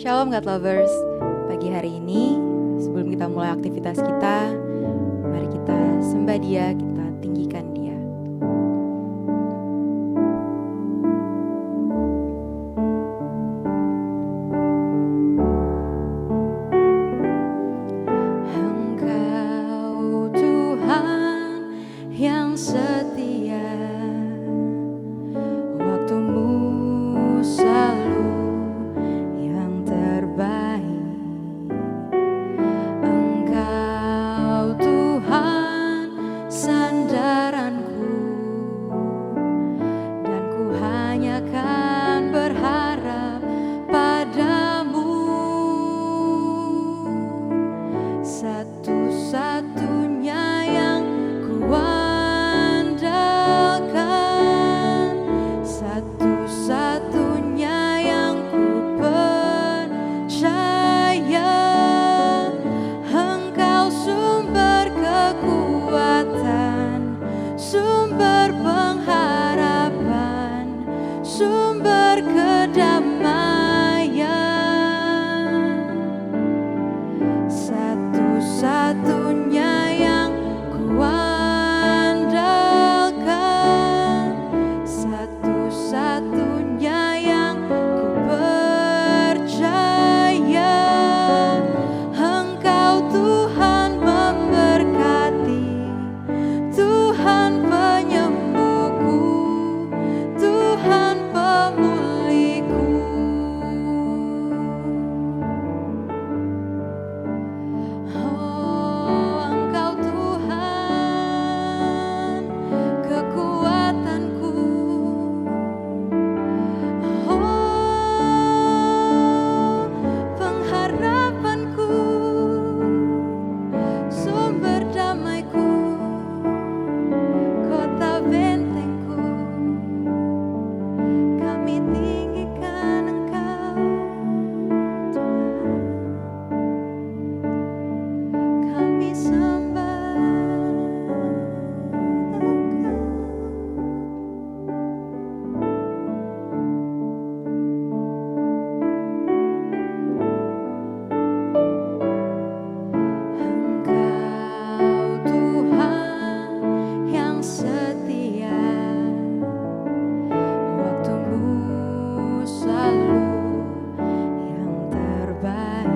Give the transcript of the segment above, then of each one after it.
Shalom God Lovers. Pagi hari ini, sebelum kita mulai aktivitas kita, mari kita sembah Dia, kita tinggikan Dia. Engkau Tuhan yang setia, waktumu selalu yang terbaik. Engkau Tuhan sandaranku, dan ku hanya kan berharap padamu. Satu-satunya yang ku andalkan, satu-satunya yang ku percaya. Engkau sumber kekuatan, sumber pengharapan, sumber kedamaian. Satu-satunya yang ku andalkan, satu-satunya yang ku percaya. Engkau Tuhan memberkati, Tuhan penyembuhku, Tuhan pemulihku. Oh, Engkau Tuhan kekuatanku. Oh, pengharapanku, sumber damaiku, kota bentengku. Kami tinggikan Engkau, Tuhan. Kami sembah Engkau. Engkau Tuhan yang setia, waktumu selalu yang terbaik.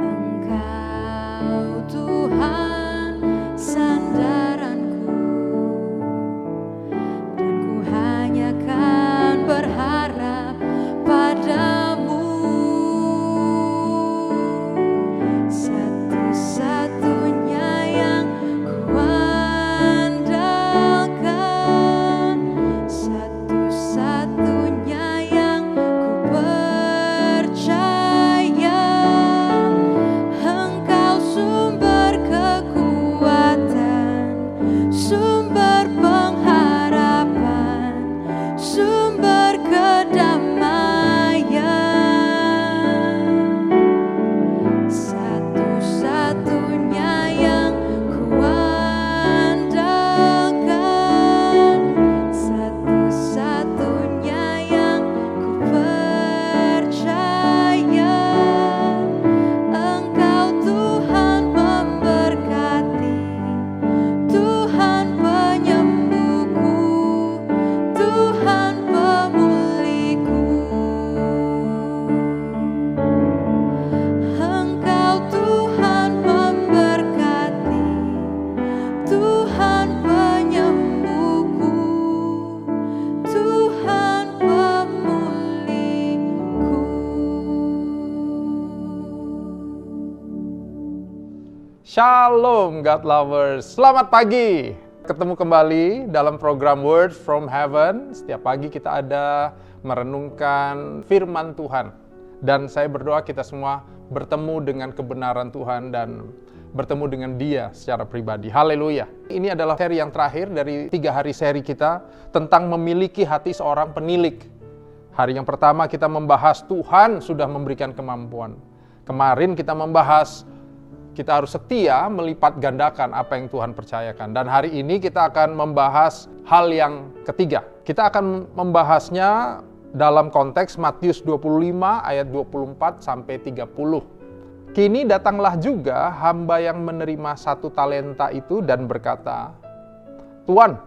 Engkau Tuhan sandaranku, dan ku hanya kan berharap padamu. Satu-satunya yang ku andalkan, satu-satunya yang ku percaya. Engkau sumber kekuatan, sumber pengharapan, sumber kedamaian. Satu-satunya yang ku andalkan, satu-satunya yang ku percaya. Engkau Tuhan memberkati, Tuhan penyembuhku, Tuhan pemulihku. Engkau Tuhan memberkati, Tuhan penyembuhku, Tuhan pemulihku. Shalom God Lovers, selamat pagi. Ketemu kembali dalam program Word from Heaven. Setiap pagi kita ada merenungkan firman Tuhan. Dan saya berdoa kita semua bertemu dengan kebenaran Tuhan dan bertemu dengan Dia secara pribadi. Haleluya. Ini adalah seri yang terakhir dari 3 hari seri kita tentang memiliki hati seorang penilik. Hari yang pertama kita membahas Tuhan sudah memberikan kemampuan. Kemarin kita membahas kita harus setia melipat gandakan apa yang Tuhan percayakan. Dan hari ini kita akan membahas hal yang ketiga. Kita akan membahasnya dalam konteks Matius 25 ayat 24 sampai 30. Kini datanglah juga hamba yang menerima 1 talenta itu dan berkata, "Tuan,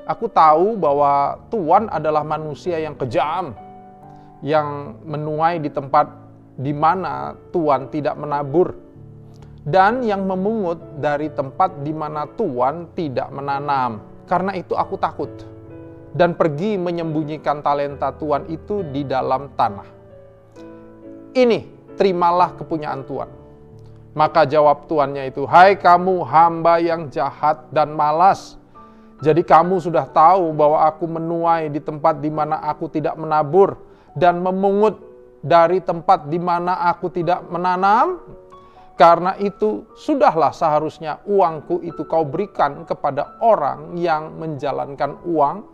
aku tahu bahwa Tuan adalah manusia yang kejam, yang menuai di tempat di mana Tuan tidak menabur, dan yang memungut dari tempat di mana Tuan tidak menanam. Karena itu aku takut, dan pergi menyembunyikan talenta Tuan itu di dalam tanah. Ini, terimalah kepunyaan Tuan." Maka jawab tuannya itu, "Hai kamu hamba yang jahat dan malas. Jadi kamu sudah tahu bahwa aku menuai di tempat di mana aku tidak menabur, dan memungut dari tempat di mana aku tidak menanam. Karena itu, sudahlah seharusnya uangku itu kau berikan kepada orang yang menjalankan uang,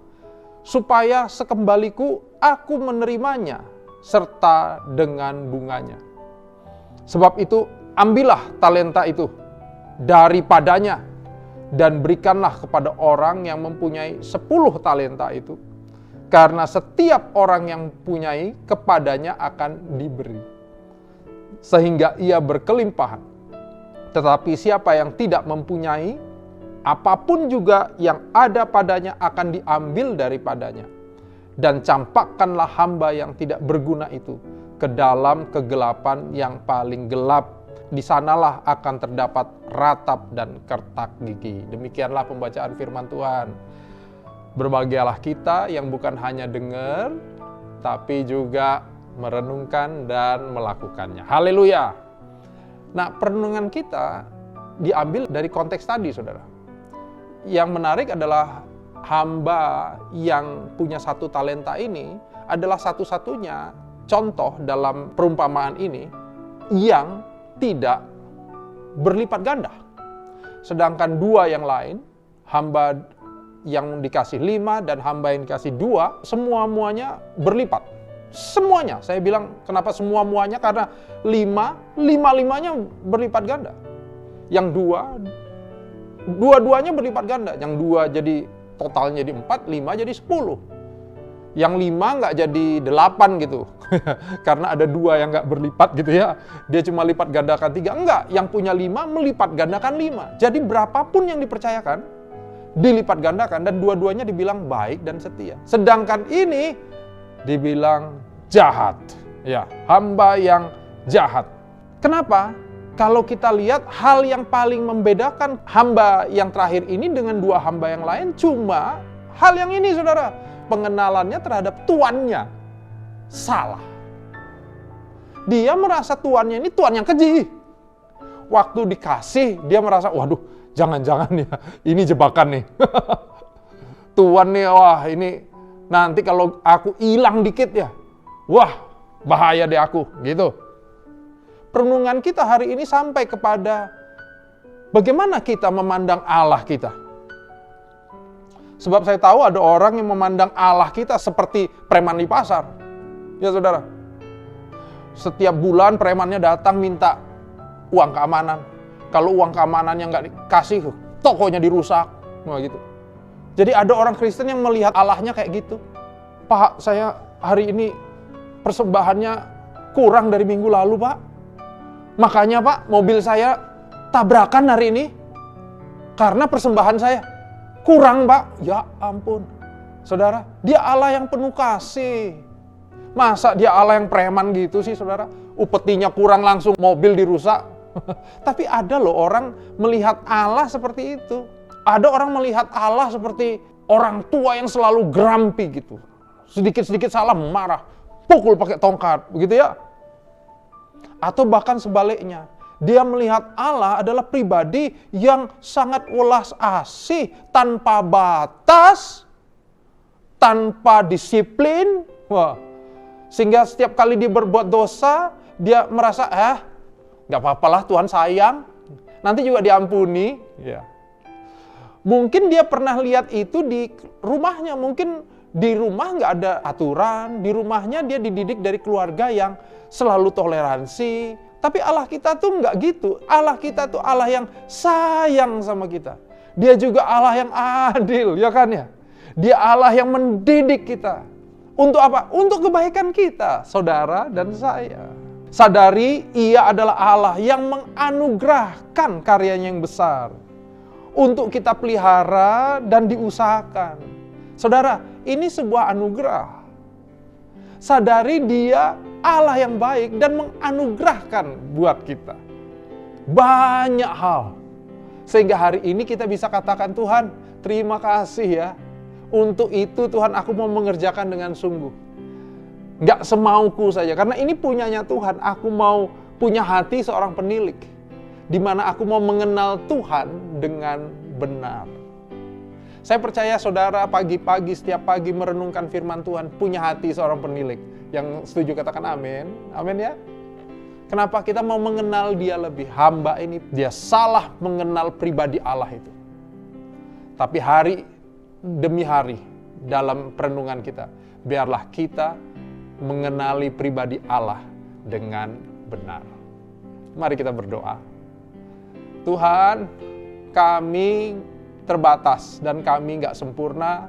supaya sekembaliku aku menerimanya, serta dengan bunganya. Sebab itu, ambillah talenta itu daripadanya, dan berikanlah kepada orang yang mempunyai 10 talenta itu. Karena setiap orang yang punyai, kepadanya akan diberi, sehingga ia berkelimpahan. Tetapi siapa yang tidak mempunyai, apapun juga yang ada padanya akan diambil daripadanya. Dan campakkanlah hamba yang tidak berguna itu ke dalam kegelapan yang paling gelap. Di sanalah akan terdapat ratap dan kertak gigi." Demikianlah pembacaan firman Tuhan. Berbahagialah kita yang bukan hanya dengar, tapi juga merenungkan dan melakukannya. Haleluya. Nah, perenungan kita diambil dari konteks tadi, saudara. Yang menarik adalah hamba yang punya 1 talenta ini adalah satu-satunya contoh dalam perumpamaan ini yang tidak berlipat ganda. Sedangkan 2 yang lain, hamba yang dikasih 5 dan hamba yang dikasih 2, semua-muanya berlipat. Semuanya, saya bilang kenapa semua-muanya, karena 5-limanya berlipat ganda. Yang 2, dua-duanya berlipat ganda. Yang 2 jadi totalnya jadi 4, 5 jadi 10. Yang 5 nggak jadi 8 gitu. Karena ada 2 yang nggak berlipat gitu ya. Dia cuma lipat gandakan 3. Enggak, yang punya 5 melipat gandakan 5. Jadi berapapun yang dipercayakan, dilipat gandakan, dan dua-duanya dibilang baik dan setia. Sedangkan ini dibilang jahat. Ya, hamba yang jahat. Kenapa? Kalau kita lihat hal yang paling membedakan hamba yang terakhir ini dengan 2 hamba yang lain, cuma hal yang ini, saudara. Pengenalannya terhadap tuannya salah. Dia merasa tuannya ini tuan yang keji. Waktu dikasih, dia merasa, waduh, jangan-jangan ya, ini jebakan nih. Tuan nih, wah ini nanti kalau aku hilang dikit ya, wah bahaya deh aku, gitu. Perenungan kita hari ini sampai kepada bagaimana kita memandang Allah kita. Sebab saya tahu ada orang yang memandang Allah kita seperti preman di pasar. Ya saudara, setiap bulan premannya datang minta uang keamanan. Kalau uang keamanannya nggak dikasih, tokonya dirusak. Nah, gitu. Jadi ada orang Kristen yang melihat Allahnya kayak gitu. "Pak, saya hari ini persembahannya kurang dari minggu lalu, Pak. Makanya, Pak, mobil saya tabrakan hari ini. Karena persembahan saya kurang, Pak." Ya ampun. Saudara, dia Allah yang penuh kasih. Masa dia Allah yang preman gitu sih, saudara? Upetinya kurang langsung mobil dirusak. Tapi ada loh orang melihat Allah seperti itu. Ada orang melihat Allah seperti orang tua yang selalu grumpy gitu. Sedikit-sedikit salah marah, pukul pakai tongkat, begitu ya. Atau bahkan sebaliknya, dia melihat Allah adalah pribadi yang sangat welas asih, tanpa batas, tanpa disiplin. Wah. Sehingga setiap kali dia berbuat dosa, dia merasa, gak apa-apalah Tuhan sayang, nanti juga diampuni. Ya. Mungkin dia pernah lihat itu di rumahnya, mungkin di rumah gak ada aturan, di rumahnya dia dididik dari keluarga yang selalu toleransi. Tapi Allah kita tuh gak gitu, Allah kita tuh Allah yang sayang sama kita. Dia juga Allah yang adil, ya kan ya? Dia Allah yang mendidik kita. Untuk apa? Untuk kebaikan kita, saudara dan saya. Sadari Ia adalah Allah yang menganugerahkan karyanya yang besar untuk kita pelihara dan diusahakan. Saudara, ini sebuah anugerah. Sadari Dia Allah yang baik dan menganugerahkan buat kita banyak hal. Sehingga hari ini kita bisa katakan, Tuhan, terima kasih ya. Untuk itu Tuhan, aku mau mengerjakan dengan sungguh. Gak semauku saja, karena ini punyanya Tuhan. Aku mau punya hati seorang penilik, di mana aku mau mengenal Tuhan dengan benar. Saya percaya saudara pagi-pagi, setiap pagi merenungkan firman Tuhan, punya hati seorang penilik. Yang setuju katakan amin. Amin ya. Kenapa kita mau mengenal Dia lebih? Hamba ini, dia salah mengenal pribadi Allah itu. Tapi hari demi hari dalam perenungan kita, biarlah kita mengenali pribadi Allah dengan benar. Mari kita berdoa. Tuhan, kami terbatas dan kami gak sempurna.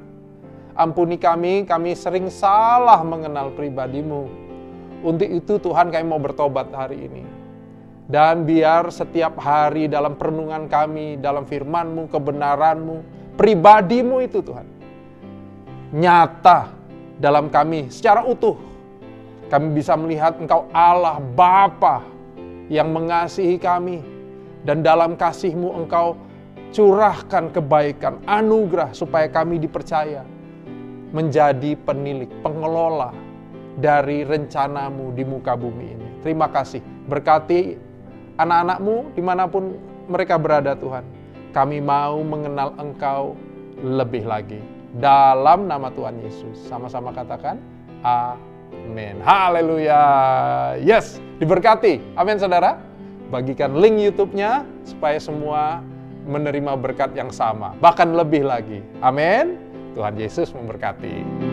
Ampuni kami sering salah mengenal pribadi-Mu. Untuk itu Tuhan, kami mau bertobat hari ini. Dan biar setiap hari dalam perenungan kami, dalam firman-Mu, kebenaran-Mu, pribadi-Mu itu Tuhan, nyata dalam kami secara utuh. Kami bisa melihat Engkau Allah Bapa yang mengasihi kami. Dan dalam kasih-Mu Engkau curahkan kebaikan, anugerah supaya kami dipercaya menjadi penilik, pengelola dari rencana-Mu di muka bumi ini. Terima kasih. Berkati anak-anak-Mu dimanapun mereka berada Tuhan. Kami mau mengenal Engkau lebih lagi. Dalam nama Tuhan Yesus. Sama-sama katakan, amin. Haleluya. Yes, diberkati. Amin saudara. Bagikan link YouTube-nya supaya semua menerima berkat yang sama. Bahkan lebih lagi. Amin. Tuhan Yesus memberkati.